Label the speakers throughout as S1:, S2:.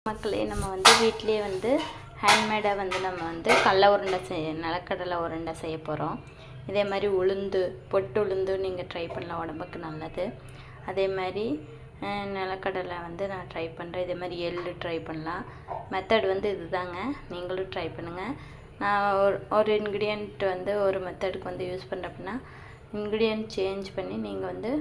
S1: மக்களே, நம்ம வந்து வீட்டிலேயே வந்து ஹேண்ட்மேடாக வந்து நம்ம வந்து நிலக்கடலை உருண்டை செய்ய போகிறோம். இதே மாதிரி உளுந்து, பொட்டு உளுந்து நீங்கள் ட்ரை பண்ணலாம், உடம்புக்கு நல்லது. அதே மாதிரி நிலக்கடலை வந்து நான் ட்ரை பண்ணுறேன். இதே மாதிரி எள்ளு ட்ரை பண்ணலாம். மெத்தட் வந்து இது தாங்க, நீங்களும் ட்ரை பண்ணுங்கள். நான் ஒரு இன்க்ரீடியண்ட் வந்து ஒரு மெத்தடுக்கு வந்து யூஸ் பண்ணுறேன் அப்படின்னா இன்க்ரீடியன்ட் சேஞ்ச் பண்ணி நீங்கள் வந்து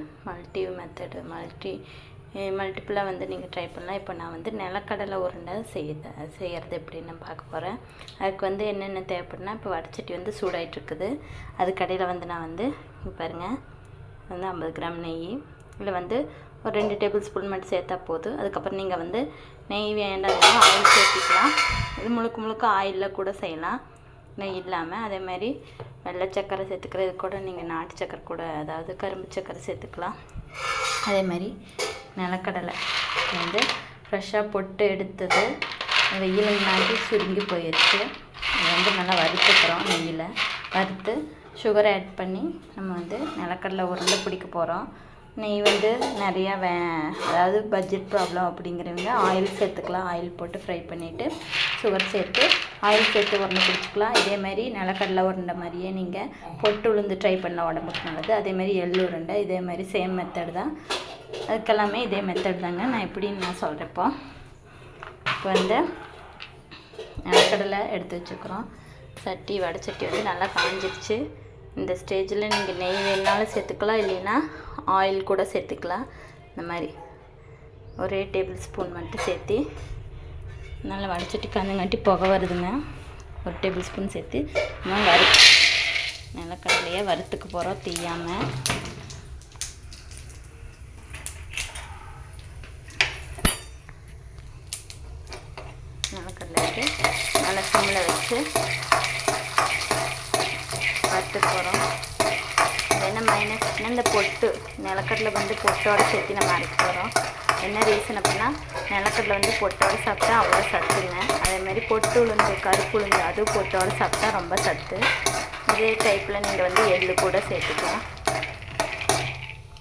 S1: மல்டிப்புளாக வந்து நீங்கள் ட்ரை பண்ணலாம். இப்போ நான் வந்து நிலக்கடலை உருண்டை செய்கிறது எப்படின்னு பார்க்க போகிறேன். அதுக்கு வந்து என்னென்ன தேவைப்படுனா, இப்போ வடச்சட்டி வந்து சூடாகிட்டுருக்குது. அது கடையில் வந்து நான் வந்து பாருங்கள், வந்து 50 கிராம் நெய், இல்லை வந்து ஒரு 2 டேபிள் ஸ்பூன் மட்டும் சேர்த்தா போதும். அதுக்கப்புறம் நீங்கள் வந்து நெய் வேண்டாம் ஆயில் சேர்த்திக்கலாம். இது முழுக்க ஆயிலில் கூட செய்யலாம், நெய் இல்லாமல். அதே மாதிரி வெள்ளை சக்கரை சேர்த்துக்கிறது கூட நீங்கள் நாட்டு சக்கரை கூட, அதாவது கரும்பு சக்கரை சேர்த்துக்கலாம். அதே மாதிரி நிலக்கடலை வந்து ஃப்ரெஷ்ஷாக பொட்டு எடுத்தது, வெயில் நாட்டி சுருங்கி போயிடுச்சு. அதை வந்து நல்லா வறுத்துக்கிறோம். நெய்யில் வறுத்து சுகரை ஆட் பண்ணி நம்ம வந்து நிலக்கடலை உருண்டை பிடிக்க போகிறோம். நெய் வந்து நிறையா அதாவது பட்ஜெட் ப்ராப்ளம் அப்படிங்கிறவங்க ஆயில் சேர்த்துக்கலாம். ஆயில் போட்டு ஃப்ரை பண்ணிவிட்டு சுகர் சேர்த்து ஆயில் சேர்த்து உருண்டை பிடிச்சிக்கலாம். இதேமாதிரி நிலக்கடலை உருண்டை மாதிரியே நீங்கள் பொட்டு உளுந்து ட்ரை பண்ண உடம்புக்கு நல்லது. அதேமாதிரி எள்ளு உருண்டை இதேமாதிரி சேம் மெத்தட் தான். அதுக்கெல்லாமே இதே மெத்தட் தாங்க. நான் எப்படின்னு நான் சொல்கிறப்போ, இப்போ வந்து நிலக்கடலை எடுத்து வச்சுக்கிறோம். வடச்சட்டி வந்து நல்லா காஞ்சிடுச்சு. இந்த ஸ்டேஜில் நீங்கள் நெய் வேணாலும் சேர்த்துக்கலாம், இல்லைன்னா ஆயில் கூட சேர்த்துக்கலாம். இந்த மாதிரி ஒரே டேபிள் ஸ்பூன் மட்டும் சேர்த்து நல்லா வடச்சட்டி காஞ்சங்காட்டி புகை வருதுங்க. ஒரு டேபிள் ஸ்பூன் சேர்த்து நம்ம நிலக்கடலையை வறுத்துக்க போகிறோம் தீயாமல். நிலக்கடலைக்கு நல்லா சிம்மில் வச்சு வறுத்துக்க போகிறோம். என்ன மைனஸ்னா, இந்த பொட்டு நிலக்கடலை வந்து பொட்டோடு சேர்த்து நம்ம அரைக்க போகிறோம். என்ன ரீசன் அப்படின்னா, நிலக்கடலை வந்து பொட்டோடு சாப்பிட்டா அவ்வளோ சத்துங்க. அதேமாதிரி பொட்டு உளுந்து, கருப்பு உளுந்து அதுவும் பொட்டோடு சாப்பிட்டா ரொம்ப சத்து. இதே டைப்பில் நீங்கள் வந்து எள்ளு கூட சேர்த்துக்கலாம்.